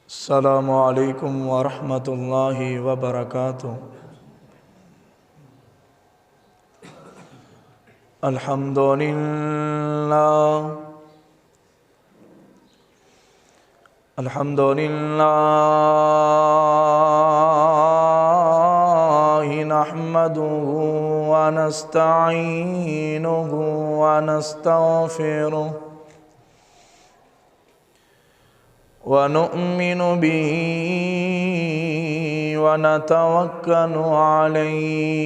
السلام عليكم ورحمة الله وبركاته. الحمد لله نحمده ونستعينه ونستغفره ونؤمن به ونتوكل عليه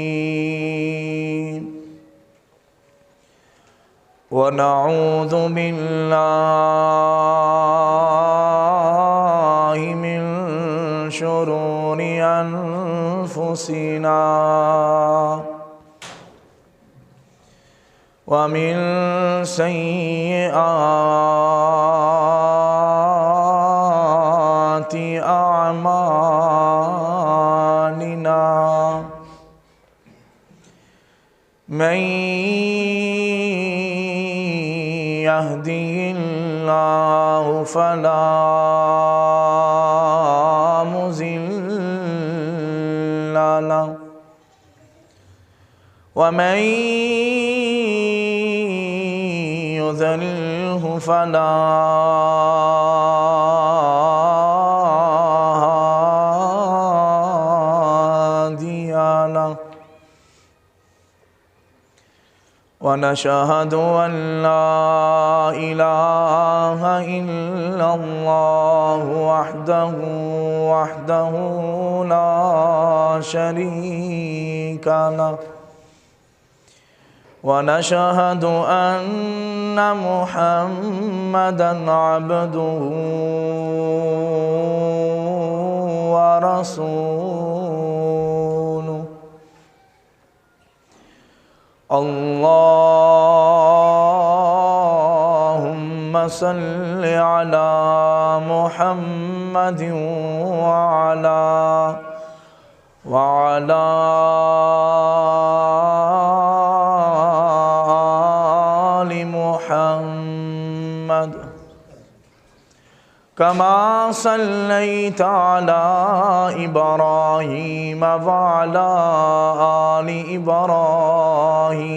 ونعوذ بالله من شرور أنفسنا ومن سيئات أعمالنا من يهده الله فلا مضل له ومن يضلله فلا هادي له ونشهد أن لا إله إلا الله وحده لا شريك له ونشهد أن محمدًا عبده ورسوله. اللهم صل على محمد وعلى آل محمد كما صليت على إبراهيم وعلى آل إبراهيم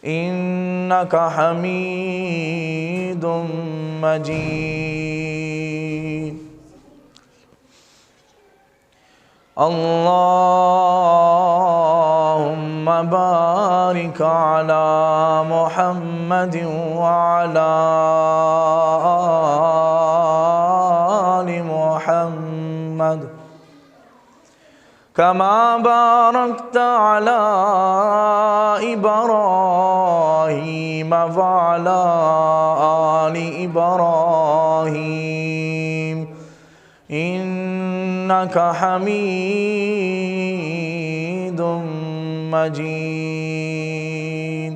إنك حميد مجيد. اللهم بارك على محمد وعلى آل محمد كما باركت على إبراهيم وعلى آل إبراهيم إنك حميد مجيد.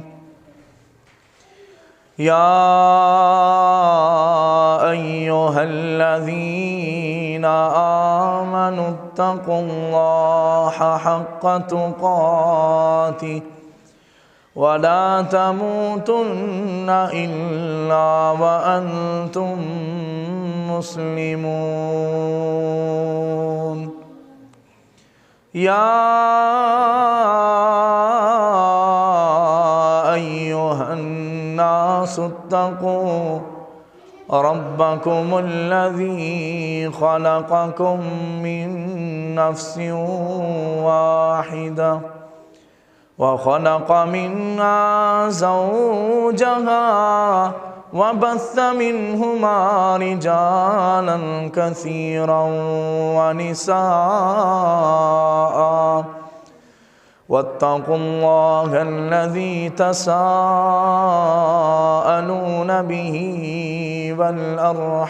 يا أيها الذين آمنوا اتقوا الله حق تقاته ولا تموتن إلا وأنتم مسلمون. يا أيها الناس اتقوا ربكم الذي خلقكم من نفس واحدة وخلق منها زوجها وبث منهما رجالا كثيرا ونساء واتقوا الله الذي تساءلون به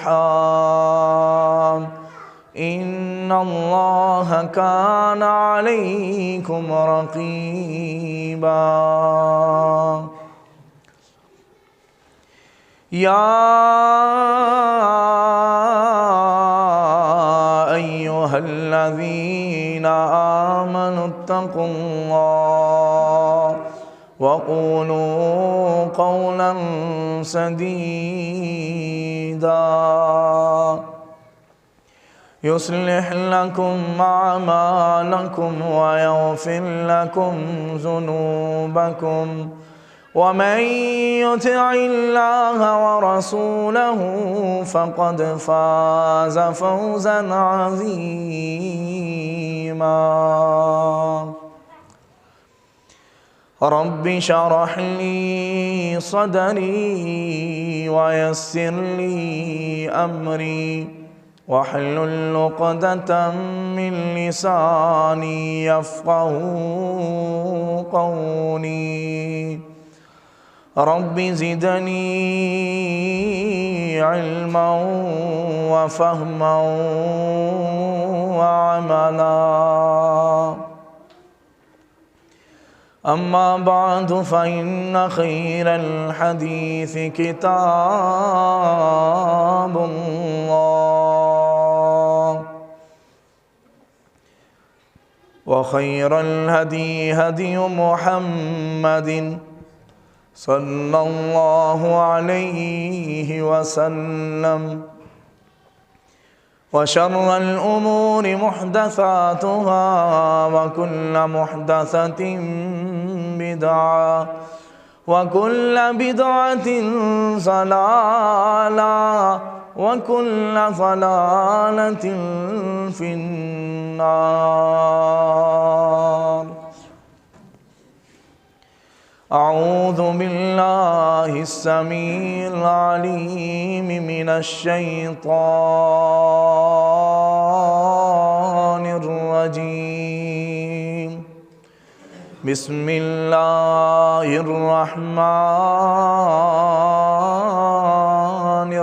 والأرحام إن الله كان عليكم رقيبا. يا أيها الذين آمنوا اتقوا الله وقولوا قولا سديدا يصلح لكم أعمالكم ويغفر لكم ذنوبكم ومن يطع الله ورسوله فقد فاز فوزا عظيما. رب اشرح لي صدري ويسر لي أمري واحلل عقدة من لساني يفقهوا قولي. رب زدني علما وفهما وعملا. أما بعد فإن خير الحديث كتاب الله وخير الهدي هدي محمد صلى الله عليه وسلم وشر الأمور محدثاتها وكل محدثة بدعة وكل بدعة ضلالة وكل ضلالة في النار. أعوذ بالله السميع العليم من الشيطان الرجيم. بسم الله الرحمن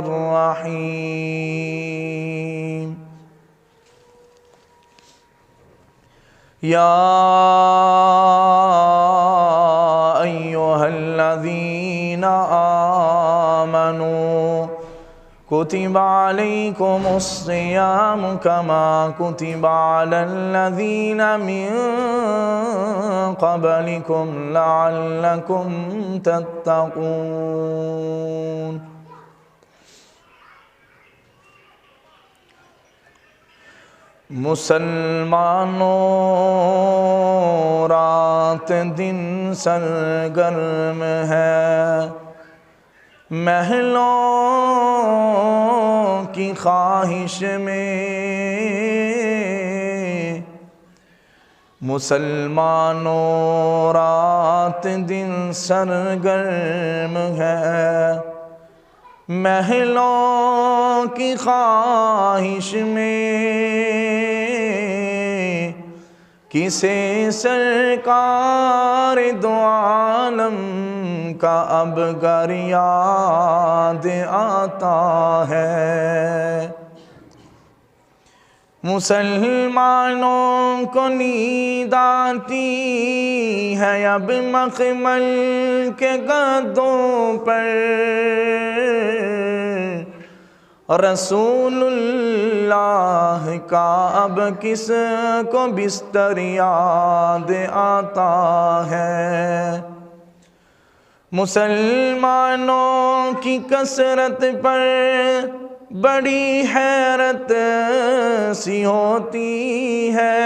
الرحيم. يا أيها الذين آمنوا كتب عليكم الصيام كما كتب على الذين من قبلكم لعلكم تتقون. مسلمانوں رات دن سرگرم ہے محلوں کی خواہش میں. مسلمانوں رات دن سرگرم ہے محلوں کی خواہش میں. کسے سرکار دو عالم کا اب گر یاد آتا ہے. مسلمانوں کو نیند آتی ہے اب مخمل کے گدوں پر. رسول اللہ کا اب کس کو بستر یاد آتا ہے. مسلمانوں کی کثرت پر بڑی حیرت سی ہوتی ہے.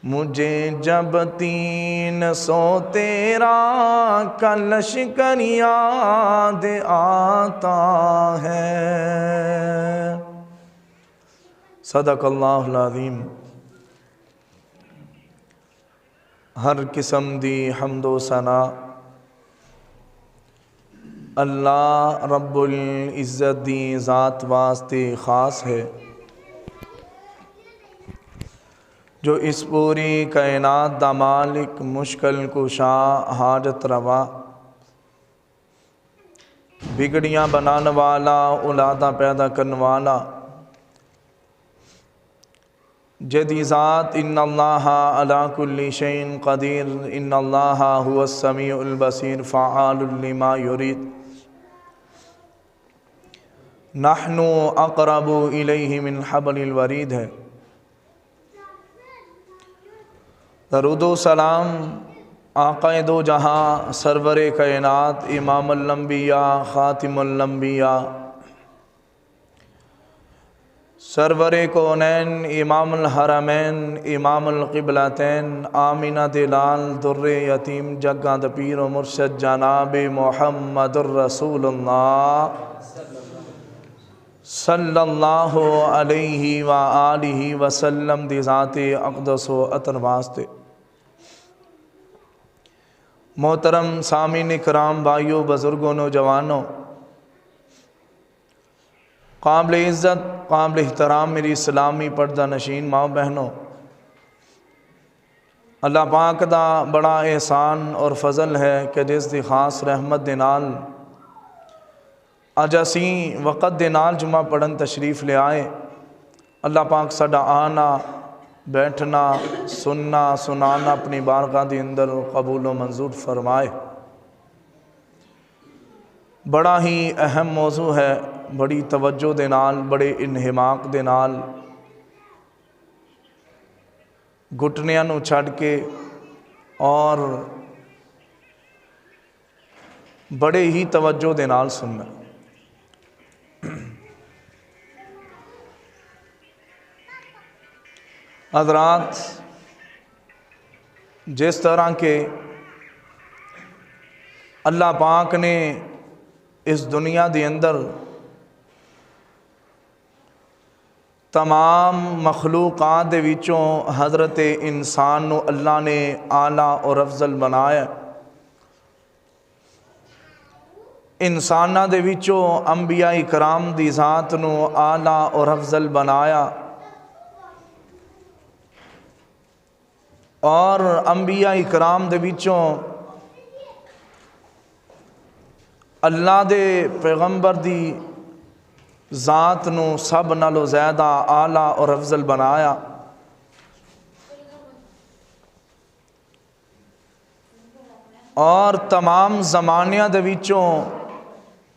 مجھے جب 300 کا لشکر یاد آتا ہے. صدق اللہ العظیم. ہر قسم دی حمد و ثنا اللہ رب العزت دی ذات واسطے خاص ہے جو اس پوری کائنات دا مالک مشکل کشا حاجت روا بگڑیاں بنانے والا اولاداں پیدا کرنے والا جدی ذات ان اللہ علی کل شیء قدیر ان اللہ هو السمیع البصیر فعال لما یرید نحن اقرب الیہ من حبل الورید ہے. درود و سلام آقا دو جہاں سرور کائنات امام الانبیاء خاتم الانبیاء سرور کونین امام الحرمین امام القبلتین آمینہ دلال در یتیم جگہ د پیر و مرشد جناب محمد الرسول اللہ صلی اللہ علیہ وآلہ وسلم دی ذات اقدس و اطہر واسطے۔ محترم سامعین کرام، بھائیوں، بزرگوں، نوجوانوں، قابل عزت قابل احترام میری اسلامی پردہ نشین ماں بہنوں، اللہ پاک دا بڑا احسان اور فضل ہے کہ جس دی خاص رحمت دے نال اج اسیں وقت دے نال جمعہ پڑھن تشریف لے آئے۔ اللہ پاک ساڈا آنا بیٹھنا سننا سنانا اپنی بارگاہ دے اندر قبول و منظور فرمائے۔ بڑا ہی اہم موضوع ہے، بڑی توجہ دے نال بڑے انہماک دے نال گھٹنیاں نو چھڈ کے اور بڑے ہی توجہ دے نال سننا۔ حضرات، جس طرح کے اللہ پاک نے اس دنیا دے اندر تمام مخلوقات دے وچوں حضرت انسان نو اللہ نے اعلیٰ اور افضل بنایا۔ انساناں دے وچوں انبیاء کرام دی ذات نو اعلیٰ اور افضل بنایا، اور انبیاء کرام دے وچوں اللہ دے پیغمبر دی ذات نو سب نالو زیادہ اعلیٰ اور افضل بنایا۔ اور تمام زمانیاں دے وچوں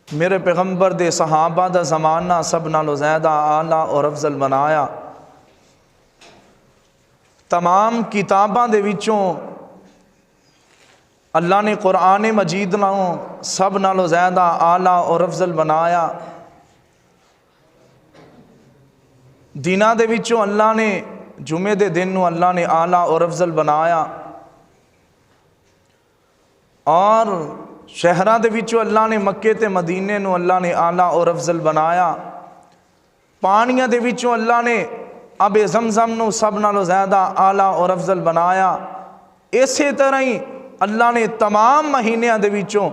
میرے پیغمبر دے صحابہ دا زمانہ سب نالو زیادہ اعلیٰ اور افضل بنایا۔ تمام کتاباں دے وچوں اللہ نے قرآن مجید نوں سب نالو زیادہ اعلیٰ اور افضل بنایا۔ دیناں دے وچوں اللہ نے جمعے دے دن نوں اللہ نے اعلیٰ اور افضل بنایا، اور شہراں دے وچوں اللہ نے مکے تے مدینے نوں اللہ نے اعلیٰ اور افضل بنایا۔ پانیاں دے وچوں اللہ نے آب زمزم نو سب نالو زیادہ اعلیٰ اور افضل بنایا۔ اسی طرح ہی اللہ نے تمام مہینیاں دے وچوں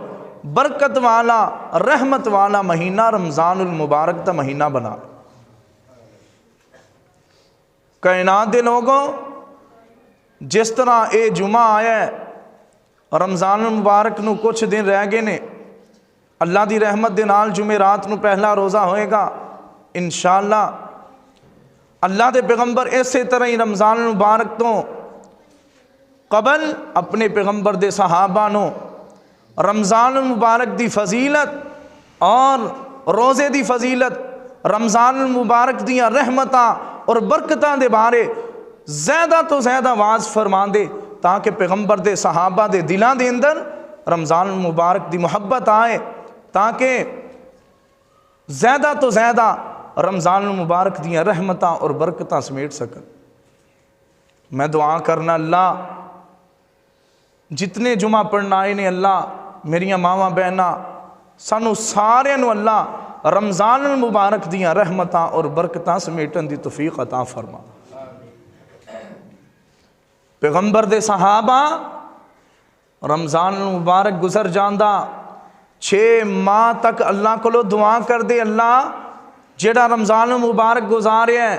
برکت والا رحمت والا مہینہ رمضان المبارک دا مہینہ بنا۔ کائنات دے لوگوں، جس طرح اے جمعہ آیا ہے، رمضان المبارک نو کچھ دن رہ گئے نے، اللہ دی رحمت دے نال جمعے رات نو پہلا روزہ ہوئے گا انشاءاللہ۔ اللہ دے پیغمبر اسی طرح ہی رمضان المبارک تو قبل اپنے پیغمبر دے صحابہ نو رمضان المبارک دی فضیلت اور روزے دی فضیلت، رمضان المبارک دیاں رحمتاں اور برکتاں دے بارے زیادہ تو زیادہ واعظ فرمان دے، تاکہ پیغمبر دے صحابہ دے دلاں دے اندر رمضان المبارک دی محبت آئے، تاکہ زیادہ تو زیادہ رمضان المبارک دیاں رحمتاں اور برکتاں سمیٹ سکن۔ میں دعا کرنا، اللہ جتنے جمعہ پڑھنا آئے نے، اللہ میریاں ماواں بہناں سانو سارے نو اللہ رمضان المبارک دیاں رحمتاں اور برکتاں سمیٹن دی توفیق عطا فرما۔ پیغمبر دے صحابہ رمضان المبارک گزر جاندہ 6 ماہ تک اللہ کو دعا کر دے، اللہ جیڑا رمضان المبارک گزارے ہیں،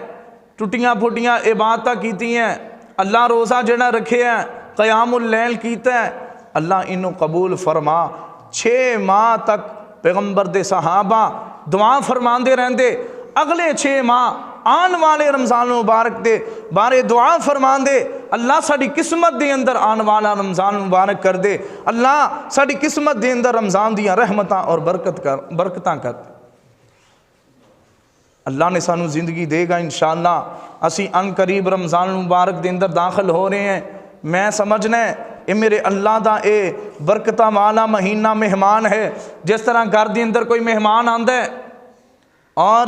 ٹوٹیاں پھوٹیاں عبادتاں کیتی ہیں، اللہ روزہ جیڑا رکھے ہیں، قیام اللیل کیتا ہے، اللہ انہوں قبول فرما۔ 6 ماہ تک پیغمبر دے صحابہ دعا فرماندے رہندے، اگلے 6 ماہ آن والے رمضان المبارک دے بارے دعا فرماندے، اللہ ساڑی قسمت دے اندر آن والا رمضان مبارک کر دے، اللہ ساڑی قسمت دے اندر رمضان دیاں رحمتاں اور برکتاں کر دے۔ اللہ نے سانو زندگی دے گا انشاءاللہ، اسی ان قریب رمضان المبارک دے اندر داخل ہو رہے ہیں۔ میں سمجھنا ہے اے میرے اللہ دا اے برکتہ والا مہینہ مہمان ہے، جس طرح گھر دے اندر کوئی مہمان آندا ہے اور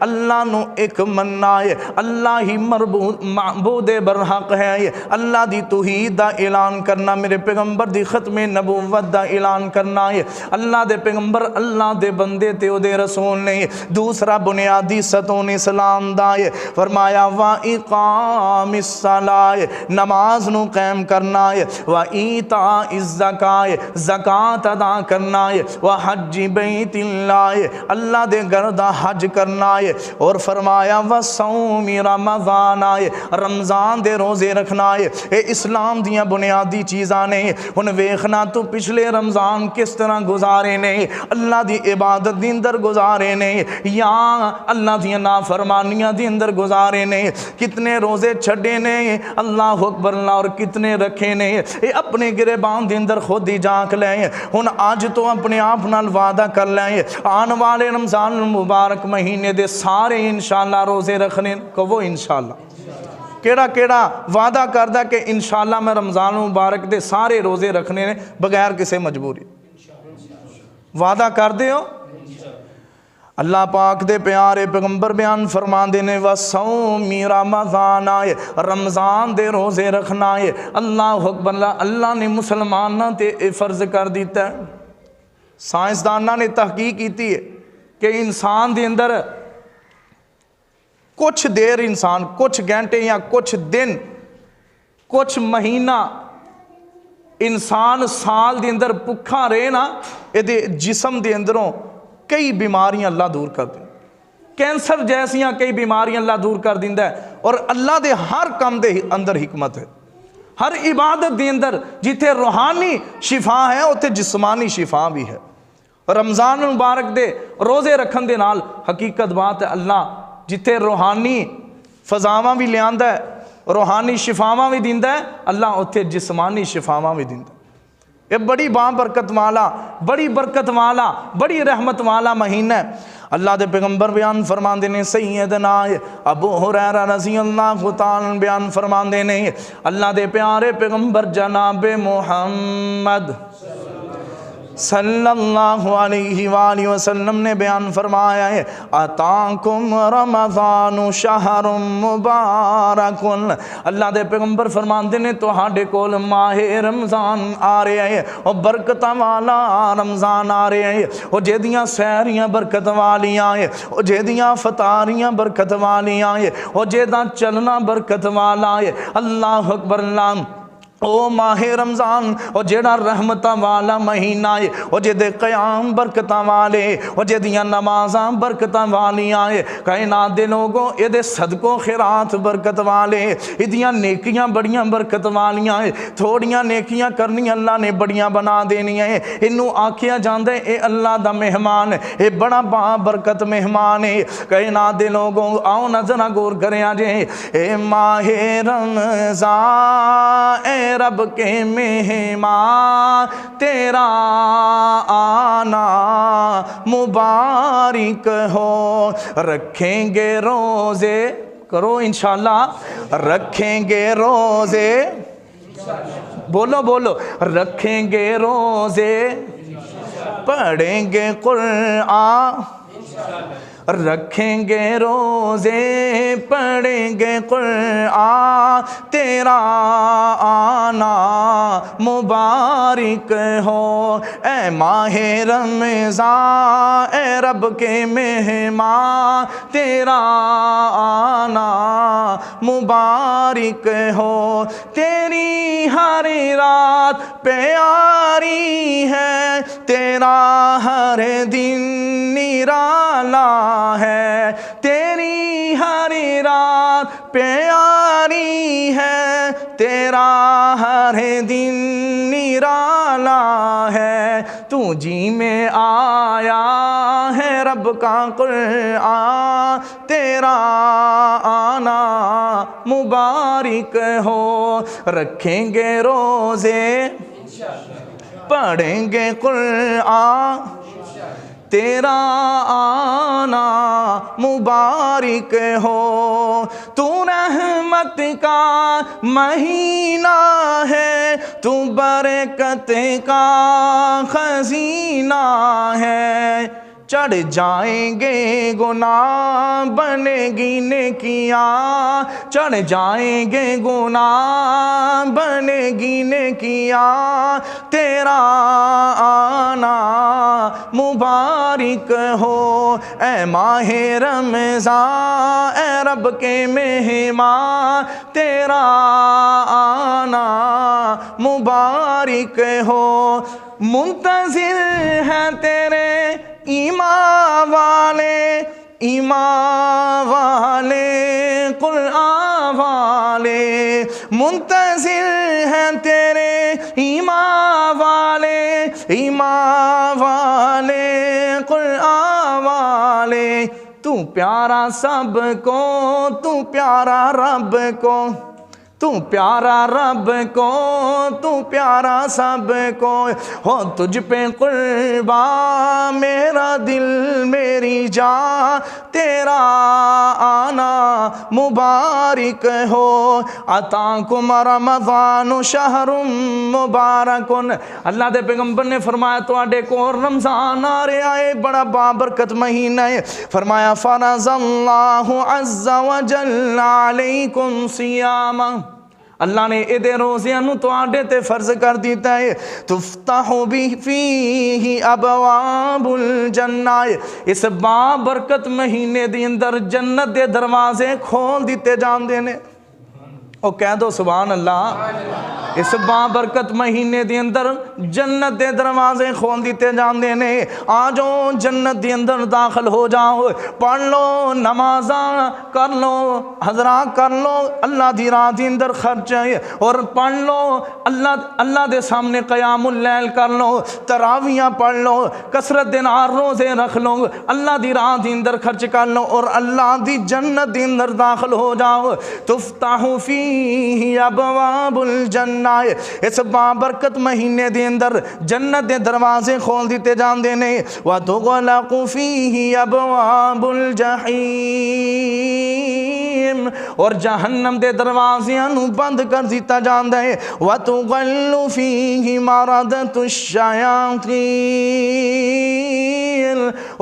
اللہ نو ایک مننا ہے، اللہ ہی معبود برحق ہے، اللہ دی توحید دا اعلان کرنا، میرے پیغمبر دی ختم نبوت دا اعلان کرنا ہے، اللہ دے پیغمبر اللہ دے بندے تے او دے رسول نے۔ دوسرا بنیادی ستون اسلام دا ہے، فرمایا وَإِقَامِ الصَّلَاةِ، نماز نو قائم کرنا ہے، وَإِيتَاءِ الزَّكَاةِ، زکوٰۃ ادا کرنا ہے، وَحَجِّ بَيْتِ اللَّهِ، اللہ دے گھر دا حج کرنا ہے، اور فرمایا وَصَوْمِ رَمَضَانَ، رمضان دے روزے رکھنا ہے۔ اے اسلام دیاں بنیادی چیزاں نے۔ ہن ویکھنا تو پچھلے رمضان کس طرح گزارے نے، اللہ دی عبادت دی اندر گزارے نے یا اللہ دیاں نافرمانیاں دی اندر گزارے نے، کتنے روزے چھڑے نے اللہ اکبر اللہ، اور کتنے رکھے نے، اے اپنے گریبان دی اندر خود ہی جانک لیں۔ ہن آج تو اپنے آپ نال وعدہ کر لیں آن والے رمضان المبارک مہینے دے سارے انشاءاللہ روزے رکھنے کو، وہ انشاءاللہ کیڑا کیڑا وعدہ کردہ کہ انشاءاللہ میں رمضان المبارک دے سارے روزے رکھنے نے بغیر کسے مجبوری، وعدہ کر دے ہو؟ اللہ پاک دے پیارے پیغمبر بیان فرمان دینے وَصَوْمِ رَمَضَانَ، رمضان دے روزے رکھنا ہے۔ اللہ اکبر اللہ، اللہ نے مسلمانہ تے فرض کر دیتا ہے۔ سائنسدانہ نے تحقیق کیتی ہے کہ انسان دے اندر کچھ دیر انسان، کچھ گھنٹے یا کچھ دن، کچھ مہینہ انسان سال دے اندر پکھا رہے نا، یہ جسم دے اندروں کئی بیماریاں اللہ دور کر دیں، کینسر جیسیاں کئی بیماریاں اللہ دور کر دیں ہے۔ اور اللہ دے ہر کام دے اندر حکمت ہے، ہر عبادت دے اندر جتھے روحانی شفا ہے اتھے جسمانی شفا بھی ہے۔ رمضان مبارک دے روزے رکھن دے نال حقیقت بات ہے اللہ جتھے روحانی فضاواں بھی لیاندا ہے، روحانی شفاواں بھی دیندا ہے، اللہ اتھے جسمانی شفاواں بھی دیندا ہے۔ یہ بڑی برکت والا، بڑی برکت والا، بڑی رحمت والا مہینہ ہے۔ اللہ دے پیغمبر بیان فرمان دینے، سیدنا ابو ہریرہ رضی اللہ تعالیٰ بیان فرمان دینے، اللہ دے پیارے پیغمبر جناب محمد صلی اللہ علیہ وآلہ وسلم نے بیان فرمایا ہے اتاکم رمضان شہر مبارک، اللہ دے پیغمبر فرماندے نے تہاڈے کول ماہ رمضان آ رہے ہیں، اور برکتاں والا رمضان آ رہے ہیں، اور جہدیاں سحریاں برکت والیاں ہیں، اور جہدیاں فطاریاں برکت والیاں ہیں، اور جہداں چلنا برکت والا ہے۔ اللہ اکبر اللہ، او ماہ رمضان اور جیڑا رحمتاں والا مہینہ ہے، اور جیدے قیام برکتاں والے، اور جیدیاں نمازاں برکتاں والیاں ہے، کائنات دے لوگوں اے دے صدقوں خیرات برکت والے، ادیاں نیکیاں بڑیاں برکت والیاں ہے، تھوڑیاں نیکیاں کرنی اللہ نے بڑیاں بنا دینی ہے۔ انہوں آکھیا جاندے اے اللہ دا مہمان، اے بڑا با برکت مہمان ہے۔ کائنات دے لوگوں آؤ نظرہ غور کریں آجے، اے ماہ رمضان اے رب کے مہمان تیرا آنا مبارک ہو، رکھیں گے روزے، کرو انشاءاللہ رکھیں گے روزے، بولو بولو رکھیں گے روزے، پڑھیں گے قرآن، رکھیں گے روزے، پڑھیں گے قرآن تیرا آنا مبارک ہو، اے ماہ رمضان اے رب کے مہمان تیرا آنا مبارک ہو، تیری ہر رات پیاری ہے، تیرا ہر دن نرالا ہے، تیری ہر رات پیاری ہے، تیرا ہر دن نرالا ہے، تو جی میں آیا ہے رب کا قرآن تیرا آنا مبارک ہو، رکھیں گے روزے، پڑھیں گے قرآن تیرا آنا مبارک ہو، تو رحمت کا مہینہ ہے، تو برکت کا خزینہ ہے، چڑھ جائیں گے گناہ بنے گی نیکیاں، چڑھ جائیں گے گناہ بنے گی نیکیاں، تیرا آنا مبارک ہو اے ماہ رمضان، اے رب کے مہمان، تیرا آنا مبارک ہو، منتظر ہیں تیرے ایمان والے، ایمان والے قرآن والے، منتظر ہیں تیرے ایمان والے، ایمان والے قرآن والے، تو پیارا سب کو، تو پیارا رب کو، تو پیارا رب کو، تو پیارا سب کو، ہو تجھ پہ قربان میرا دل میری جان، تیرا آنا مبارک ہو، عطاکم رمضان شہر مبارک، اللہ دے پیغمبر نے فرمایا تواڈے کو رمضان آ رہا ہے، بڑا بابرکت مہینہ ہے، فرمایا فرض اللہ عز وجل علیکم صیام، اللہ نے ادے روزیاں نو تواڈے تے فرض کر دیتا ہے، تفتح فیہ ابواب الجنہ، اس بابرکت مہینے دی اندر جنت دے دروازے کھول دیتے جاندے نے، او کہہ دو سبحان اللہ، اس بابرکت مہینے دے اندر جنت دے دروازے کھول دیتے جاندے نے، آجو جنت دے اندر داخل ہو جاؤ، پڑھ لو نمازاں کر لو، حضرات کر لو، اللہ دی راہ دے اندر خرچ ہے، اور پڑھ لو اللہ دے سامنے قیام اللیل کر لو، تراویاں پڑھ لو، کثرت دے نال روزے رکھ لو، اللہ دی راہ دے اندر خرچ کر لو، اور اللہ دی جنت دے اندر داخل ہو جاؤ، تفتح فی ابواب الجنہ، اس بابرکت مہینے دے اندر جنت دے دروازے کھول دیتے جاندے نے، وَتُغْلَقُ فِيهِ أَبْوَابُ الْجَحِيمِ، اور جہنم دے دروازیاں نو بند کر دیتا جاندا ہے، وَتُغَلُّ فِيهِ مَرَدَةُ الشَّيَاطِينِ،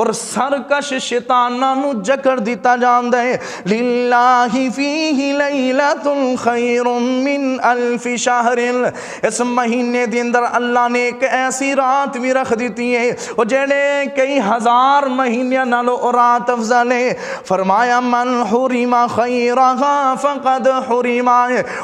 اور سرکش شیطاناں نو جکڑ دیتا جاندا ہے، لِلَّهِ فِيهِ لَيْلَةٌ خَيْرٌ مِّنْ أَلْفِ شَهْرٍ، اس مہینے دے اندر اللہ نے ایک ایسی رات بھی رکھ دیتی ہے وہ جڑے کئی ہزار مہینے نالوں رات افضل ہے، فرمایا من حرم خیرہا فقد حرم،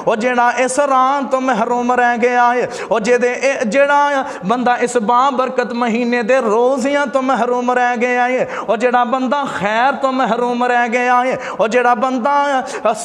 وہ جڑا اس رات تو محروم رہ گیا ہے، وہ جڑا بندہ اس بابرکت مہینے دے روزیاں تو محروم رہ گیا ہے، وہ جڑا بندہ خیر تو محروم رہ گیا ہے، وہ جڑا بندہ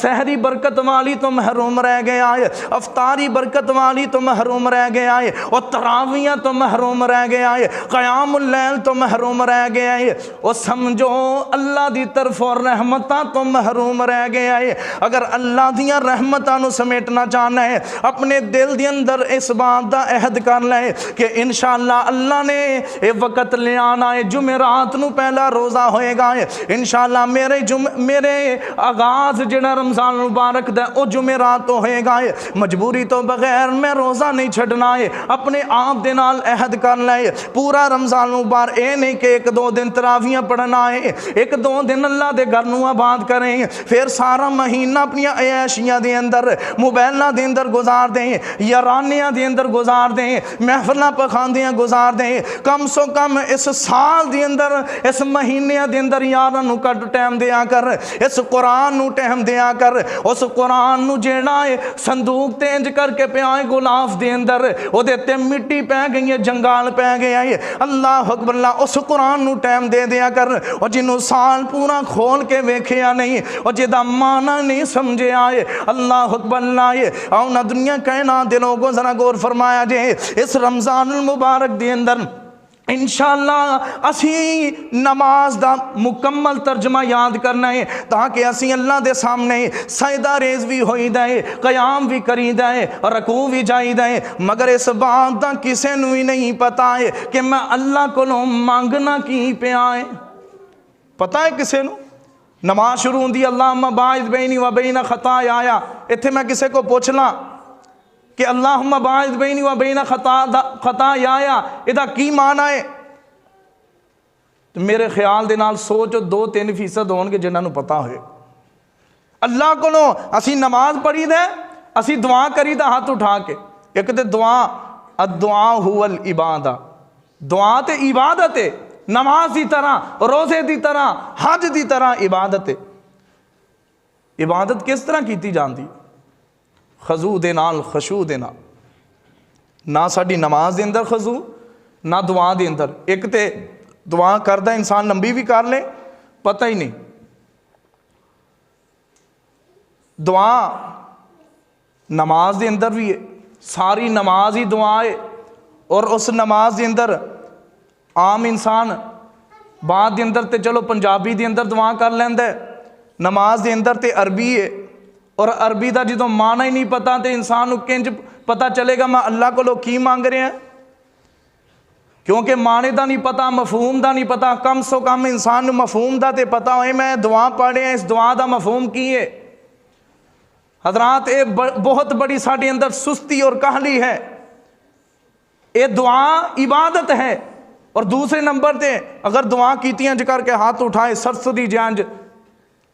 سحری برکت والی تو محروم رہ گیا ہے، افطاری برکت والی تو محروم رہ گیا ہے، اور تراویاں تو محروم رہ گیا ہے، قیام اللیل تو محروم رہ گیا ہے، اور سمجھو اللہ دی طرف اور رحمتاں تو محروم رہ گیا ہے۔ اگر اللہ دیاں رحمتاں نو سمیٹنا چاہنا ہے، اپنے دل دے اندر اس بات دا عہد کر لے کہ انشاءاللہ اللہ نے اے وقت لے آنا ہے، جمعرات نو پہلا روزہ ہوئے گا ہے، انشاءاللہ میرے آغاز جڑا رمضان مبارک دا او جمعرات تو ہوئے گا ہے، مجبوری تو بغیر میں روزہ نہیں چھڑنا ہے، اپنے آپ دے نال عہد کر لے، پورا رمضان مبارک اے نہیں کہ ایک دو دن تراویاں پڑھنا ہے، ایک دو دن اللہ دے گھر نو آباد کریں، پھر سارا مہینہ اپنی عیاشیاں دے اندر موبائلاں دے اندر گزار دیں، یارانیاں دے اندر گزار دیں، محفلاں پخاندیاں گزار دیں، کم سو کم اس سال دے اندر اس مہینے دے اندر یاراں نو کٹ ٹائم دیا کر، اس قرآن نو ٹائم دیا کر، اس قرآن نو جیڑا ہے صندوق تے انج کر کے پہ آئے گلاف دے اندر او دیتے مٹی پہ گئی ہے، جنگال پہ گیا ہے، اللہ اکبر، اللہ اس قرآن نو ٹائم دے دیا کر، اور جنہوں سال پورا کھول کے ویکھیا نہیں اور جدا معنی نہیں سمجھے آئے، اللہ اکبر، اللہ آؤنا دنیا کہنا دلوں کو ذرا غور فرمایا جے، اس رمضان المبارک دے اندر انشاءاللہ اسی نماز دا مکمل ترجمہ یاد کرنا ہے تاکہ اسی اللہ دے سامنے سجدہ ریز بھی ہوئی دائے، قیام بھی کری دائے اور رکوع بھی جائی دائے، مگر اس بات دا کسے نو ہی نہیں پتا ہے کہ میں اللہ کو مانگنا کی پہ آئے، پتا ہے کسے نو؟ نماز شروع ہوندی اللہم باعث بینی و بین خطایا آیا، اتھے میں کسے کو پوچھنا کہ اللہم باعث بینی و بین خطایا آیا ادھا کی معنی ہے؟ تو میرے خیال دے نال سوچو 2-3% ہون گے جنہاں نوں پتا ہوئے اللہ کولوں اسی نماز پڑھی دے اسی دعا کری دا ہاتھ اٹھا کے ایک تے دعا الدعا هو العبادہ دعا تے عبادت ہے نماز دی طرح روزے دی طرح حج دی طرح عبادت ہے عبادت کس طرح کیتی جاندی خضوع دے نال خشوع دے نال نہ ساڈی نماز دے اندر خضوع نہ دعا دے اندر ایک تے دعا کردہ انسان لمبی بھی کر لے پتہ ہی نہیں دعا نماز دے اندر بھی ہے ساری نماز ہی دعا ہے اور اس نماز دے اندر عام انسان بعد دے اندر تے چلو پنجابی دے اندر دعا کر لیندہ ہے نماز دے اندر تے عربی ہے اور عربی دا جدوں معنی ہی نہیں پتا تے انسان نوں کنج پتا چلے گا میں اللہ کو لوگ کی مانگ رہے ہیں کیونکہ معنی دا نہیں پتا مفہوم دا نہیں پتا کم سو کم انسان نوں مفہوم دا تے پتا ہوئے میں دعا پڑھے ہیں اس دعا دا مفہوم کی ہے حضرات اے بہت بڑی ساڑھے اندر سستی اور کہلی ہے اے دعا عبادت ہے اور دوسرے نمبر تے اگر دعا کیتی ہیں جکر کے ہاتھ اٹھائے سرسدی جانج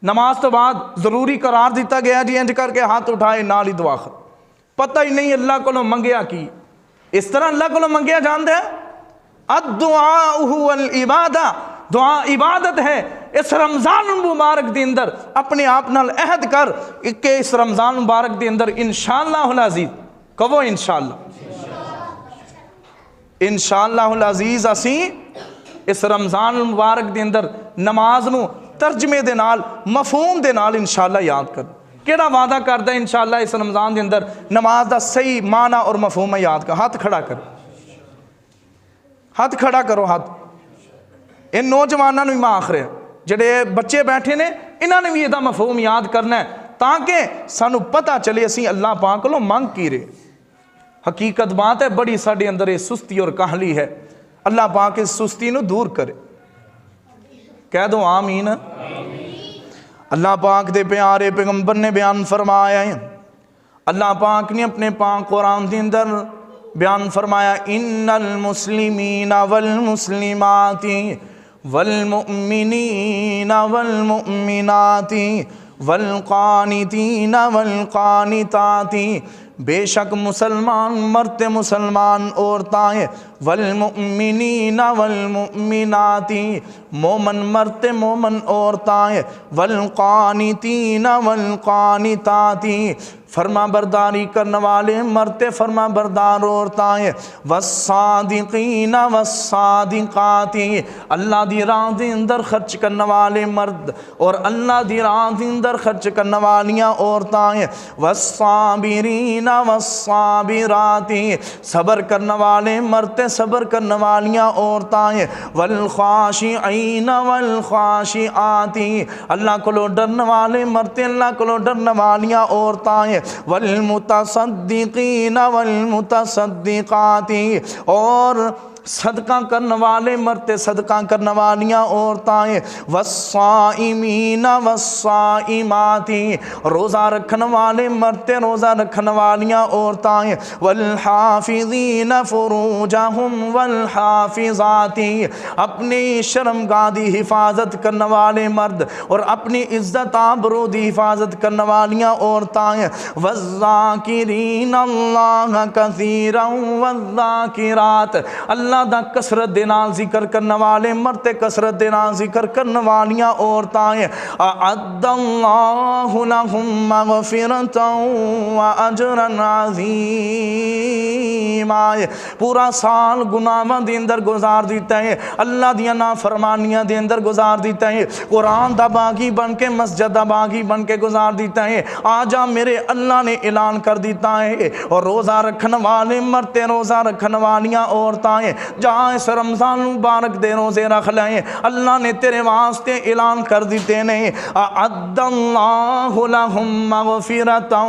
نماز تو بعد ضروری قرار دیتا گیا جی انج کر کے ہاتھ اٹھائے نال ہی دعا پتہ ہی نہیں اللہ کو منگیا کی اس طرح اللہ کو منگیا جان دے الدعاء هو العبادہ دعا عبادت ہے اس رمضان مبارک دے اندر اپنے آپ نال عہد کر کہ اس رمضان مبارک دے اندر انشاءاللہ العزیز کہو انشاءاللہ العزیز اسی اس رمضان مبارک دے اندر نماز نو ترجمے دے نال مفہوم دے نال انشاءاللہ یاد کر کیڑا وعدہ کردہ انشاءاللہ اس رمضان دے اندر نماز دا صحیح معنی اور مفہوم یاد کر ہاتھ کھڑا کر ہاتھ کھڑا کرو ہاتھ ان نوجوانوں نے ماں آخر ہے جڑے بچے بیٹھے نے انہوں نے بھی یہ دا مفہوم یاد کرنا ہے تاکہ سانو پتہ چلے اسی اللہ پاک لو مانگ کی رہے حقیقت بات ہے بڑی ساڑھے اندر یہ سستی اور کہلی ہے اللہ پاک اس سستی نو دور کرے کہہ دو آمین اللہ پاک دے پیارے پیغمبر نے بیان فرمایا ہے اللہ پاک نے اپنے پاک قرآن دے اندر بیان فرمایا ان المسلمین والمسلمات والمؤمنین والمؤمنات والقانتین والقانتات بے شک مسلمان مرد مسلمان عورتیں والمؤمنین والمؤمنات مومن مرد مومن عورتیں والقانتین والقانتات فرما برداری کرنے والے مرد فرما بردار عورتیں والصادقین والصادقات اللہ دی راہ دے اندر خرچ کرنے والے مرد اور اللہ دی راہ دے اندر خرچ کرنے والیاں عورتیں والصابرین والصابرات صبر کرنے والے مرد صبر کرنے والیاں عورتیں والخاشعین والخاشعات اللہ کو لو ڈرنے والے مرد اللہ کو لو ڈرنے والیاں عورتیں والمتصدقین والمتصدقات اور صدقہ کرنے والے مرد صدقہ کرنے والیاں عورتیں والصائمین والصائمات روزہ رکھنے والے مرد روزہ رکھنے والیاں عورتیں والحافظین فروجہم والحافظات اپنی شرمگاہ دی حفاظت کرنے والے مرد اور اپنی عزت آبرو دی حفاظت کرنے والیاں عورتیں والذاکرین اللہ کثیرا والذاکرات اللہ دا کثرت دے نال ذکر کرنے والے مرد کثرت دے نال ذکر کرنے والیاں عورتیں اعد اللہ لہم مغفرتا واجرا عظیما پورا سال گناہاں دے اندر گزار دیتا ہے اللہ دیاں نافرمانیاں دے اندر گزار دیتا ہے قرآن دا باغی بن کے مسجد دا باغی بن کے گزار دیتا ہے آجا میرے اللہ نے اعلان کر دیتا ہے اور روزہ رکھنے والے مرد روزہ رکھنے والیاں عورتیں جہاں اس رمضان مبارک دے روزے رکھ لائیں اللہ نے تیرے واسطے اعلان کر دیتے ہیں اعد اللہ لہم مغفرتا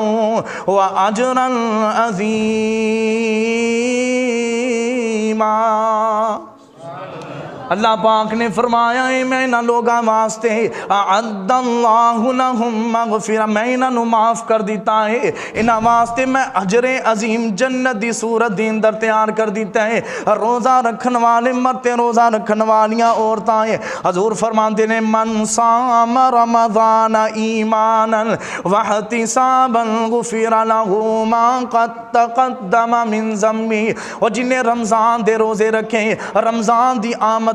واجرا عظیما اللہ پاک نے فرمایا ہے میں انہاں لوگاں واسطے اعد اللہ لہم مغفرہ، میں انہاں نو معاف کر دیتا ہے، انہاں واسطے میں اجر عظیم جنت دی صورت دی اندر تیار کر دیتا ہے۔ روزہ رکھن والے مرتے، روزہ رکھن والیاں عورتاں ہیں، حضور فرماتے ہیں من صام رمضان ایمانا واحتسابا غفر لہ ما قد تقدم من ذنبہ، اور جنہیں رمضان دے روزے رکھے، رمضان دی آمد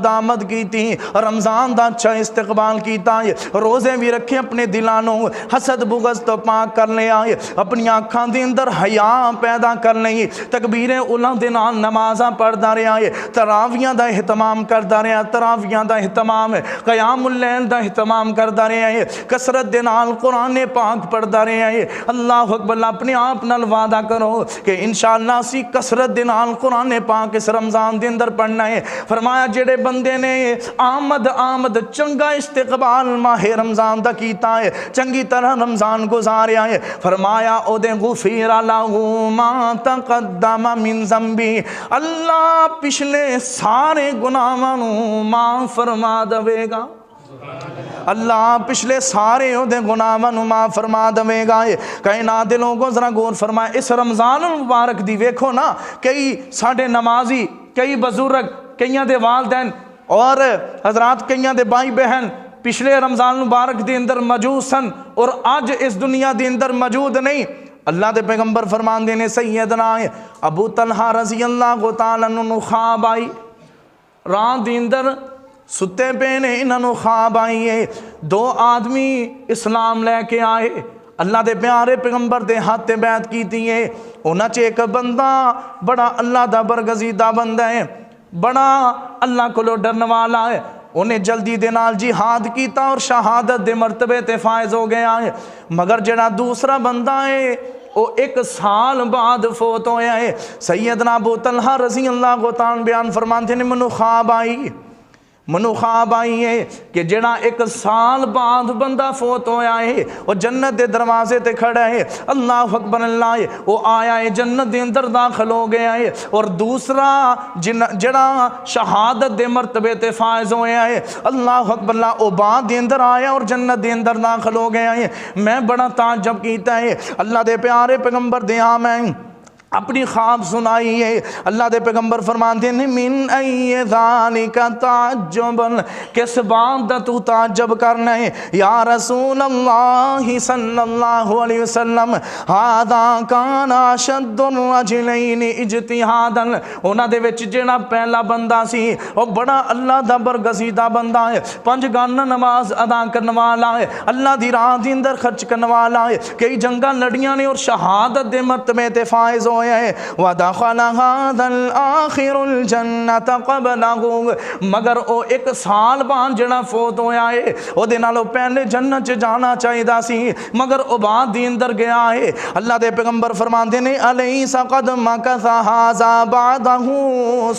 کی تھی، رمضان دا اچھا استقبال کیتا ہے، روزے بھی رکھے، اپنے دلانوں حسد بغض تو پاک کر لے آئے، اپنی آنکھاں دے اندر حیا پیدا کر لیں، تکبیر اولا دے نال نمازاں پڑھدا رہے آئے، تراویاں دا اہتمام کردا رہے، تراویاں دا اہتمام، قیام اللیل دا اہتمام کردا رہے آئے، کثرت دے نال قرآن پاک پڑھدا رہے آئے۔ اللہ اکبر، اپنے آپ نال وعدہ کرو کہ انشاءاللہ اسی کثرت دے نال قرآن پاک اس رمضان دے اندر پڑھنا ہے۔ فرمایا جڑے بندے نے آمد چنگا استقبال ماہ رمضان دا کیتا ہے، چنگی طرح رمضان گزاریا ہے، فرمایا او دے غفیر لہ ما تقدم من ذنبی، اللہ پچھلے سارے گناہاں نو معاف فرما دے گا، اللہ پچھلے سارے او دے گناہاں نو معاف فرما دے گا۔ کائنات دے لوگوں ذرا غور فرمائے، اس رمضان المبارک دی ویکھو نا، کئی ساڈے نمازی، کئی بزرگ، کئیاں دے والدین اور حضرات، کئیاں دے بھائی بہن پچھلے رمضان مبارک دے اندر موجود سن اور آج اس دنیا دے اندر موجود نہیں۔ اللہ دے پیغمبر فرمان دینے سیدنا ابو طلحہ رضی اللہ تعالیٰ عنہ خواب آئی، رات دے اندر ستے پہ نے انہاں نو خواب آئی ہے، دو آدمی اسلام لے کے آئے، اللہ دے پیارے پیغمبر دے ہاتھ بیعت کیتی ہے، انہاں چ ایک بندہ بڑا اللہ دا برگزیدہ بندہ ہے، بڑا اللہ کو ڈرن والا ہے، انہیں جلدی دے نال جہاد کیتا اور شہادت دے مرتبے تے فائز ہو گیا ہے، مگر جڑا دوسرا بندہ ہے وہ 1 سال بعد فوت ہویا ہے۔ سیدنا ابو طلحہ رضی اللہ تعالیٰ بیان فرماتے ہیں منو خواب آئی ہے کہ جڑا 1 سال بعد بندہ فوت ہویا ہے وہ جنت دے دروازے تے کھڑا ہے، اللہ اکبر، اللہ وہ آیا ہے جنت دے اندر داخل ہو گیا ہے، اور دوسرا جڑا شہادت دے مرتبے تے فائز ہویا ہے، اللہ اکبر، اللہ وہ بعد دے اندر آیا اور جنت دے اندر داخل ہو گیا ہے۔ میں بڑا تعجب کیتا ہے، اللہ دے پیارے پیغمبر دے میں اپنی خواب سنائی ہے، اللہ دے پیغمبر فرماتے ہیں من ای ذالک تعجب، کس بات دا تو تعجب کرنا ہے یا رسول اللہ صلی اللہ علیہ وسلم، ھذا کان اشد الرجلین اجتہادا، انہاں دے وچ جڑا پہلا بندہ سی وہ بڑا اللہ دا برگزیدہ بندہ ہے، 5 گانا نماز ادا کرنے والا ہے، اللہ دی راہ دے اندر خرچ کرنے والا ہے، کئی جنگاں لڑیاں نے اور شہادت دے مرتبے تے فائز ہو وَدَخَلَ هَذَا الْآخِرُ الْجَنَّةَ قَبْلَهُ، مگر او 1 سال بعد جڑا فوت ہویا ہے او دے نالوں پہلے جنت جانا چاہیدا سی، مگر او بعد دی اندر گیا ہے۔ اللہ دے پیغمبر فرماندے نے الیس قد مکث ھذا بعدہ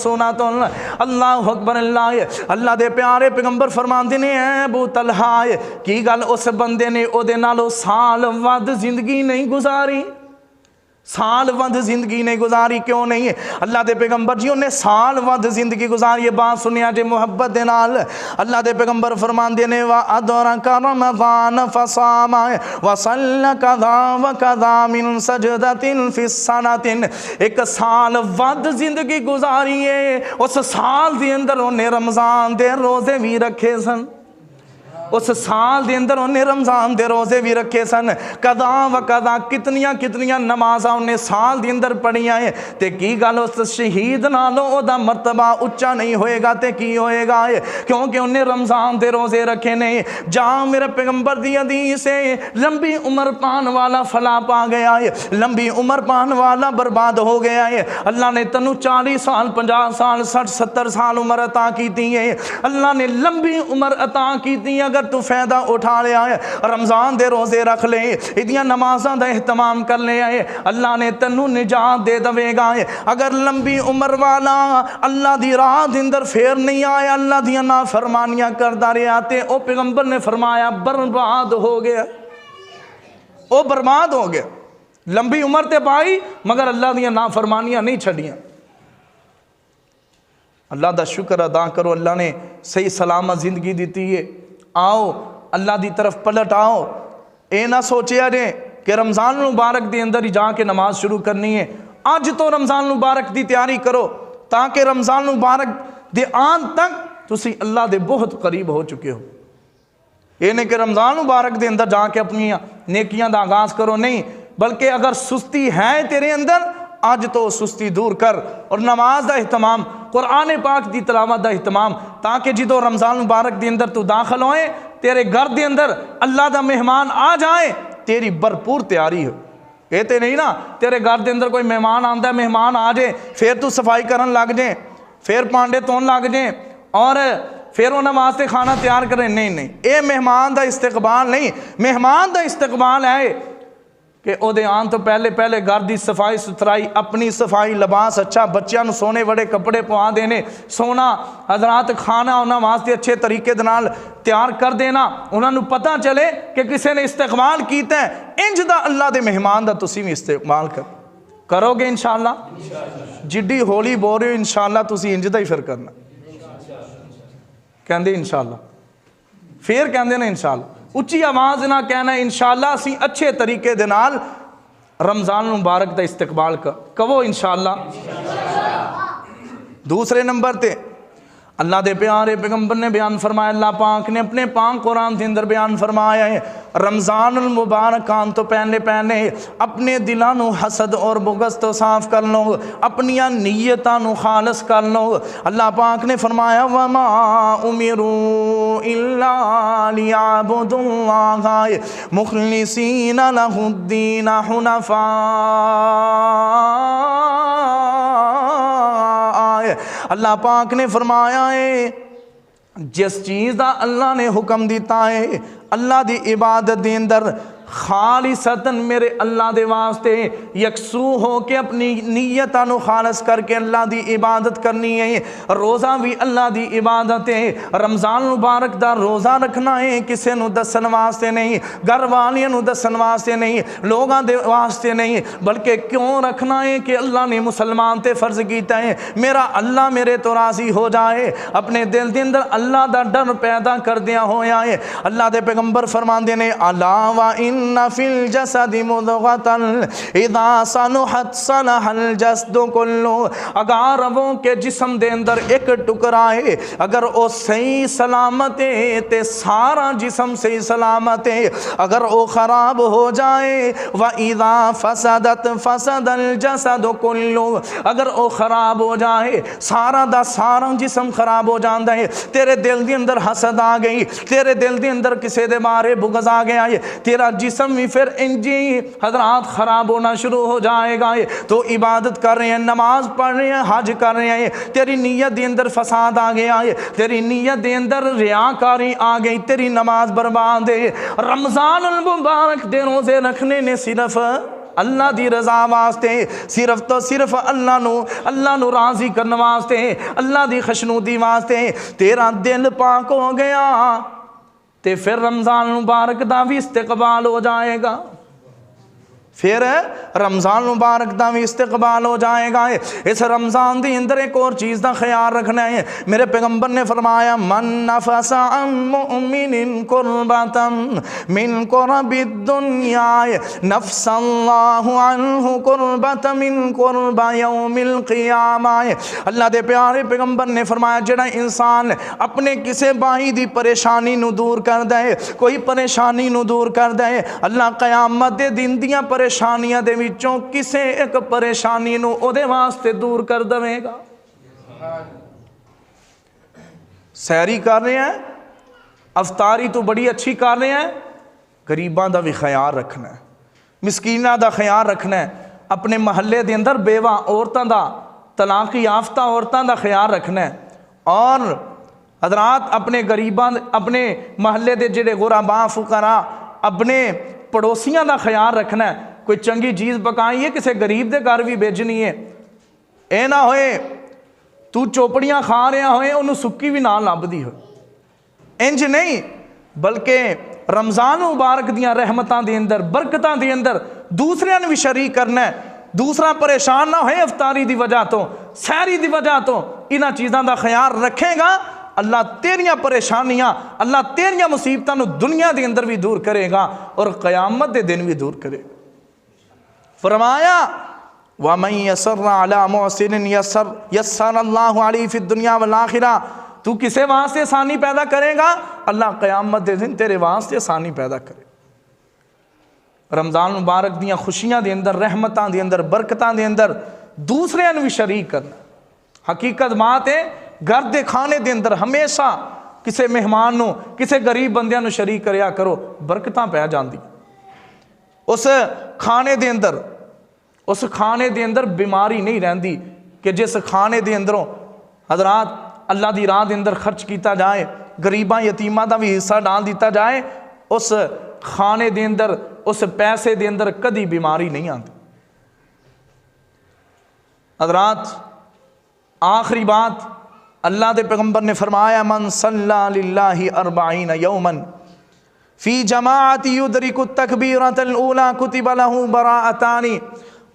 سنۃ، اللہ اکبر، اللہ دے پیارے پیغمبر فرماندے نے اے ابو طلحہ کی گل اس بندے نے او دے نالوں سال ود زندگی نہیں گزاری، سال ود زندگی نہیں گزاری، کیوں نہیں ہے؟ اللہ دے پیغمبر جی انہیں سال ود زندگی گزاری، یہ بات سنیا جے محبت دے نال، اللہ دے پیغمبر فرمان دینے وَأَدْرَكَ رَمَضَانَ فَصَامَ وَصَلَّ كَذَا وَكَذَا مِن سَجْدَةٍ فِي السَّنَةٍ، 1 سال ود زندگی گزاری ہے، اس سال دے اندر انہیں رمضان دے روزے بھی رکھے سن، اس سال دے اندر انہیں رمضان دے روزے بھی رکھے سن، قضا و قضا کتنیاں نمازاں انہیں سال دے اندر پڑھیاں ہیں، تے کی گل اس شہید نالوں او دا مرتبہ اچھا نہیں ہوئے گا تے کی ہوئے گا، کیونکہ انہیں رمضان دے روزے رکھے نہیں۔ جہاں میرے پیغمبر دی حدیث سے لمبی عمر پان والا فلا پا گیا ہے، لمبی عمر پان والا برباد ہو گیا ہے، اللہ نے تنو 40 سال 50 سال 60 70 سال عمر عطا کی دی ہے، اللہ نے لمبی عمر عطا کی دی، اگر تو فائدہ اٹھا لیا ہے، رمضان دے روزے رکھ لے، ادیاں نمازاں دا اہتمام کر لیا ہے، اللہ نے تنو نجات دے دوے گا ہے۔ اگر لمبی عمر والا اللہ دی راہ دے اندر پھر نہیں آیا، اللہ دی نافرمانیاں کردا رہیا تے او پیغمبر نے فرمایا برباد ہو گیا، او برباد ہو گیا، لمبی عمر تے پائی مگر اللہ دی نافرمانیاں نہیں چھڑیاں۔ اللہ دا شکر ادا کرو، اللہ نے صحیح سلامت زندگی دیتی ہے، آؤ اللہ دی طرف پلٹ آؤ۔ اے نہ سوچیا جے کہ رمضان المبارک دے اندر ہی جا کے نماز شروع کرنی ہے، اج تو رمضان المبارک دی تیاری کرو تاکہ رمضان المبارک دے آن تک تسی اللہ دے بہت قریب ہو چکے ہو۔ یہ نہیں کہ رمضان مبارک دے اندر جا کے اپنی نیکیاں دا آغاز کرو، نہیں، بلکہ اگر سستی ہے تیرے اندر آج تو سستی دور کر، اور نماز دا اہتمام، قرآن پاک دی تلاوت دا اہتمام، تاکہ جدو رمضان مبارک دے اندر تو داخل ہوئے تیرے گھر دے اندر اللہ دا مہمان آ جائے، تیری بھرپور تیاری ہو۔ یہ تے نہیں نا تیرے گھر دے اندر کوئی مہمان آندا ہے، مہمان آ جائے پھر تو صفائی کرن لگ جائیں، پھر پانڈے تون لگ جائیں اور پھر انہاں واسطے کھانا تیار کریں، نہیں، اے مہمان دا استقبال نہیں۔ مہمان دا استقبال ہے کہ او دے آن تو پہلے گھر دی صفائی ستھرائی، اپنی صفائی، لباس اچھا، بچیاں نو سونے بڑے کپڑے پوا دینے، سونا حضرات، کھانا انہاں واسطے اچھے طریقے دے نال تیار کر دینا، انہاں نو پتہ چلے کہ کسے نے استقبال کیتا ہے۔ انج دا اللہ دے مہمان دا تسی بھی استقبال کرو گے انشاءاللہ، جڈی ہولی بول رہے ہو انشاءاللہ تسی انج دا ہی پھر کرنا، کہندے انشاءاللہ، پھر کہندے نا انشاءاللہ، اچھی آواز نہ کہنا انشاءاللہ اسی اچھے طریقے دے نال رمضان مبارک دا استقبال کہو انشاءاللہ۔ دوسرے نمبر تے اللہ دے پیارے پیغمبر نے بیان فرمایا، اللہ پاک نے اپنے پاک قرآن کے اندر بیان فرمایا ہے، رمضان المبارک آن تو پہلے اپنے دلاں نو حسد اور بغض تو صاف کر لو، اپنیاں نیتاں نو خالص کر لو۔ اللہ پاک نے فرمایا وما امروا الا لیعبدوا اللہ مخلصین لہ الدین حنفاء۔ اللہ پاک نے فرمایا ہے جس چیز دا اللہ نے حکم دیتا ہے اللہ دی عبادت دے اندر خالصتاً میرے اللہ دے واسطے یکسو ہو کے اپنی نیتاں نو خالص کر کے اللہ دی عبادت کرنی ہے۔ روزہ بھی اللہ دی عبادت ہے، رمضان مبارک دا روزہ رکھنا ہے، کسے نو دسن واسطے نہیں، گھر والیاں نو دسن واسطے نہیں، لوگاں دے واسطے نہیں، بلکہ کیوں رکھنا ہے کہ اللہ نے مسلمان تے فرض کیتا ہے میرا اللہ میرے تو راضی ہو جائے، اپنے دل دے اندر اللہ دا ڈر پیدا کر دیا ہویا ہے۔ اللہ دے پیغمبر فرماندے نے الا وان فی الجسد مضغۃ اذا صلحت صلح الجسد کلہ، اگر وہ کے جسم دے اندر ایک ٹکڑا ہے اگر وہ صحیح سلامت ہے تے سارا جسم صحیح سلامت ہے، اگر وہ خراب ہو جائے وَإِذَا فَسَدَتْ فَسَدَ الْجَسَدُ كُلُّهُ، اگر وہ خراب ہو جائے سارا دا سارا جسم خراب ہو جاندہ ہے۔ تیرے دل دے اندر حسد آ گئی، تیرے دل دے اندر کسے دے بارے بغض آ گیا ہے، تیرا جسم بھی پھر انجی حضرات خراب ہونا شروع ہو جائے گا۔ تو عبادت کر رہے ہیں، نماز پڑھ رہے ہیں، حج کر رہے ہیں، تیری نیت دے اندر فساد آ گیا ہے، تیری نیت دے اندر ریاکاری آ گئی، تیری نماز برباد ہے۔ رمضان المبارک دے روزے رکھنے نے صرف اللہ دی رضا واسطے، صرف تو صرف اللہ نو راضی کرنے واسطے، اللہ دی خشنودی واسطے، تیرا دل پاک ہو گیا تے پھر رمضان مبارک دا بھی استقبال ہو جائے گا، پھر رمضان مبارک دا بھی استقبال ہو جائے گا۔ اس رمضان دی اندر ایک اور چیز دا خیال رکھنا ہے، میرے پیغمبر نے فرمایا من نفس عن مؤمن کربتا من کرب الدنیا نفس اللہ عنہ کربتا من کرب یوم القیامہ۔ اللہ دے پیارے پیغمبر نے فرمایا جڑا انسان اپنے کسے بائی دی پریشانی نو دور کر دے، کوئی پریشانی نو دور کر دے، اللہ قیامت دے دن دیاں پریشانیاں دے وچوں کسے ایک پریشانی نو او دے واسطے دور کر دے گا۔ سیری کر رہے ہیں، افطاری تو بڑی اچھی کر رہے ہیں، غریباں دا بھی خیال رکھنا ہے، مسکیناں دا خیال رکھنا ہے، اپنے محلے دے اندر بیوہ عورتاں دا، طلاق یافتہ عورتاں دا خیال رکھنا ہے، اور حضرات اپنے غریباں، اپنے محلے دے جڑے غرباء فقراء، اپنے پڑوسیاں دا خیال رکھنا ہے، کوئی چنگی چیز پکائی ہے کسے غریب دے گھر بھی بھیجنی ہے، اے نہ ہوئے تو چوپڑیاں کھا رہا ہوئے انہوں سکی بھی نہ لب دی ہو، انج نہیں، بلکہ رمضان مبارک دیاں رحمتاں دے اندر، برکتاں دے اندر دوسرے نے بھی شریک کرنا ہے، دوسرا پریشان نہ ہوئے افطاری دی وجہ تو، سحری دی وجہ تو، انہاں چیزاں دا خیال رکھے گا اللہ تیریاں پریشانیاں اللہ تیریاں مصیبتاں نو دنیا دے اندر بھی دور کرے گا اور قیامت دے دن بھی دور کرے گا۔ فرمایا وَمَن يَسَرَّ عَلَى مُحْسِنٍ يَسَّرَ اللَّهُ عَلَيْهِ فِي الدُّنْيَا وَالْآخِرَةِ، تو کسے واسطے آسانی پیدا کرے گا؟ اللہ قیامت دے دن تیرے واسطے آسانی پیدا کرے۔ رمضان مبارک دیاں خوشیاں دے اندر، رحمتاں دے اندر، برکتاں دے اندر دوسرے نو بھی شریک کرنا۔ حقیقت بات ہے گھر دے کھانے دے اندر ہمیشہ کسے مہمان نو کسے غریب بندیاں نو شریک کریا کرو، برکتاں پہ جاندی۔ اس کھانے دے اندر بیماری نہیں رہندی کہ جس کھانے دے اندروں حضرات اللہ دی راہ دے اندر خرچ کیتا جائے، غریباں یتیماں دا بھی حصہ ڈال دیتا جائے، اس کھانے دے اندر اس پیسے دے اندر کدی بیماری نہیں آتی۔ حضرات آخری بات اللہ دے پیغمبر نے فرمایا من صلی للہ 40 یوما فی جماعت یدرک التکبیرۃ الاولی کتب له براءتان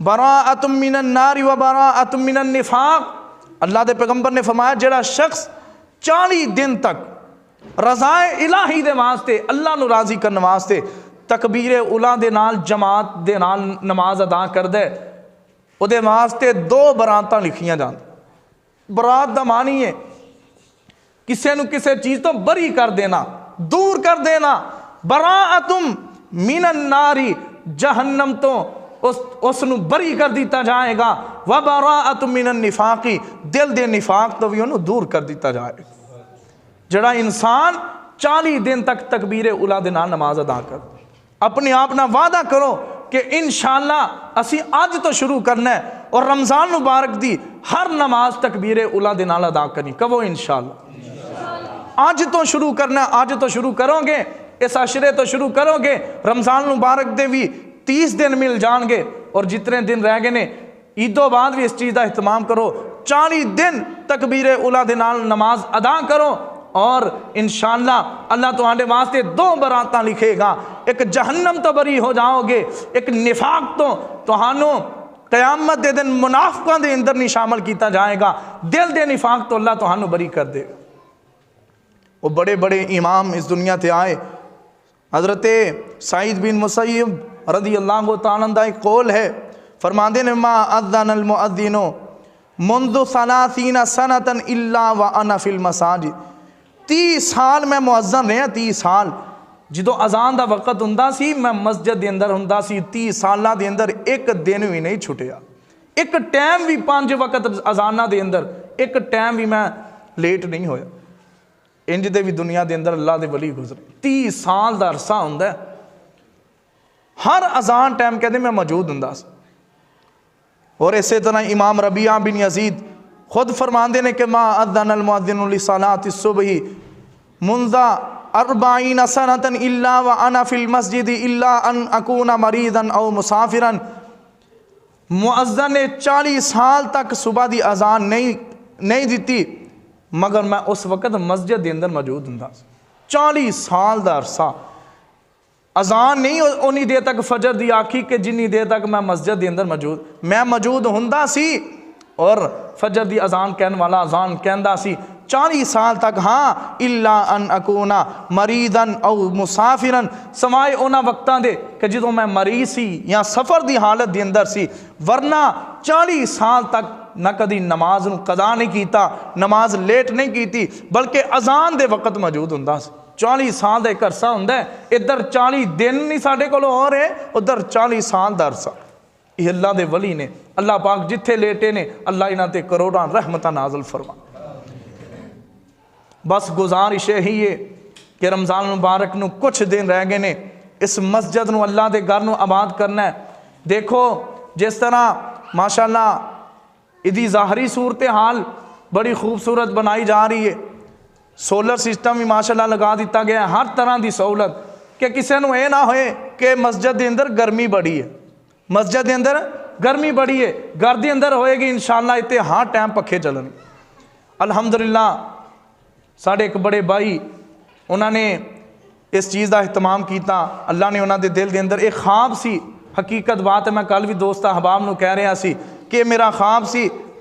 براءۃ من النار و براءۃ من النفاق۔ اللہ دے پیغمبر نے فرمایا جڑا شخص 40 دن تک رضائے الہی دے واسطے اللہ نو راضی کرنے واسطے تکبیر اولا دے نال جماعت دے نال نماز ادا کر دے، او دے واسطے 2 براتاں لکھیاں جان۔ برات دا معنی ہے کسے نو کسے چیز تو بری کر دینا، دور کر دینا۔ براءتم من الناری، جہنم تو اس نو بری کر دیتا جائے گا۔ وبراءۃ من النفاق، دل دے نفاق تو بھی انہوں دور کر دیتا جائے گا۔ جڑا انسان 40 دن تک تکبیر اولا دے نال نماز ادا کر، اپنے آپ نہ وعدہ کرو کہ انشاءاللہ اسی آج تو شروع کرنا ہے اور رمضان مبارک دی ہر نماز تکبیر اولا دے نال ادا کرنی۔ کہو انشاءاللہ آج تو شروع کرنا ہے، آج تو شروع کرو گے، اس عشرے تو شروع کرو گے، رمضان مبارک دے بھی 30 دن مل جان گے، اور جتنے دن رہ گئے نے عیدوں بعد بھی اس چیز کا اہتمام کرو، 40 دن تکبیر اولا دے نال نماز ادا کرو، اور انشاءاللہ اللہ تمہارے واسطے 2 براتاں لکھے گا۔ ایک جہنم تو بری ہو جاؤ گے، ایک نفاق تو تہانوں قیامت دے دن منافقاں دے اندر نہیں شامل کیتا جائے گا، دل دے نفاق تو اللہ تہانوں بری کر دے گا۔ وہ بڑے بڑے امام اس دنیا تے آئے، حضرت سعید بن مسیب رضی اللہ تعالیٰ عنہ ایک قول ہے، فرماندے نے ما اذن المؤذن منذ 30 سنة الا وانا فی المساجد۔ 30 سال میں مؤذن رہا، 30 سال جدو اذان دا وقت ہوندا سی میں مسجد دے اندر ہوندا سی۔ 30 سالہ دے اندر ایک دن بھی نہیں چھٹیا، ایک ٹائم بھی 5 وقت اذانہ دے اندر ایک ٹائم بھی میں لیٹ نہیں ہویا۔ انج دے بھی دنیا دے اندر اللہ دے ولی گزرے، 30 سال دا عرصہ ہوندا ہے، ہر اذان ٹائم کہتے میں موجود ہوندا سی۔ اور اسی طرح امام ربیعہ بن یزید خود فرماندے نے کہ ما اذن المؤذن لصلاۃ الصبح منذ 40 سنة الا وانا فی المسجد الا ان اکون مریضا او مسافرا۔ مؤذن نے 40 سال تک صبح دی اذان نہیں دیتی مگر میں اس وقت مسجد دے اندر موجود ہوں۔ 40 سال دا عرصہ اذان نہیں اونی دیر تک فجر دی آکھی کہ جنی دیر تک میں مسجد دے اندر موجود ہوندا سی، اور فجر دی اذان کہن والا اذان کہندا سی 40 سال تک۔ ہاں الا ان اکونا مریضا او مسافرا، سوائے اونا وقتاں دے کہ جدوں میں مریض سی یا سفر دی حالت دی اندر سی، ورنہ 40 سال تک نہ کدی نماز نو قضا نہیں کیتا، نماز لیٹ نہیں کیتی، بلکہ اذان دے وقت موجود ہوندا سی۔ 40 سال دا ایک عرصہ ہوندا ہے، ادھر 40 دن نہیں ساڈے کولوں ہو رہے، ادھر 40 سال دا عرصہ۔ یہ اللہ دے ولی نے، اللہ پاک جتھے لیٹے نے اللہ انہاں تے کروڑاں رحمتاں نازل فرما۔ بس گزارش ہی ہے کہ رمضان مبارک نو کچھ دن رہ گئے نے، اس مسجد نو اللہ دے گھر نو آباد کرنا ہے۔ دیکھو جس طرح ماشاءاللہ ادھی ظاہری صورتحال بڑی خوبصورت بنائی جا رہی ہے، سولر سسٹم بھی ماشاءاللہ لگا دیتا گیا ہے، ہر طرح دی سہولت کہ کسی نو اے نہ ہوئے کہ مسجد دے اندر گرمی بڑی ہے، مسجد دے اندر گرمی بڑی ہے، گھر دے اندر ہوئے گی انشاءاللہ اتنے ہاں ٹائم پکھے چلن۔ الحمدللہ ساڑھے ایک بڑے بھائی انہوں نے اس چیز کا اہتمام کیتا، اللہ نے انہوں دے دل دے اندر ایک خواب سی، حقیقت بات ہے میں کل بھی دوست احباب نو کہہ رہا سی کہ میرا خواب سی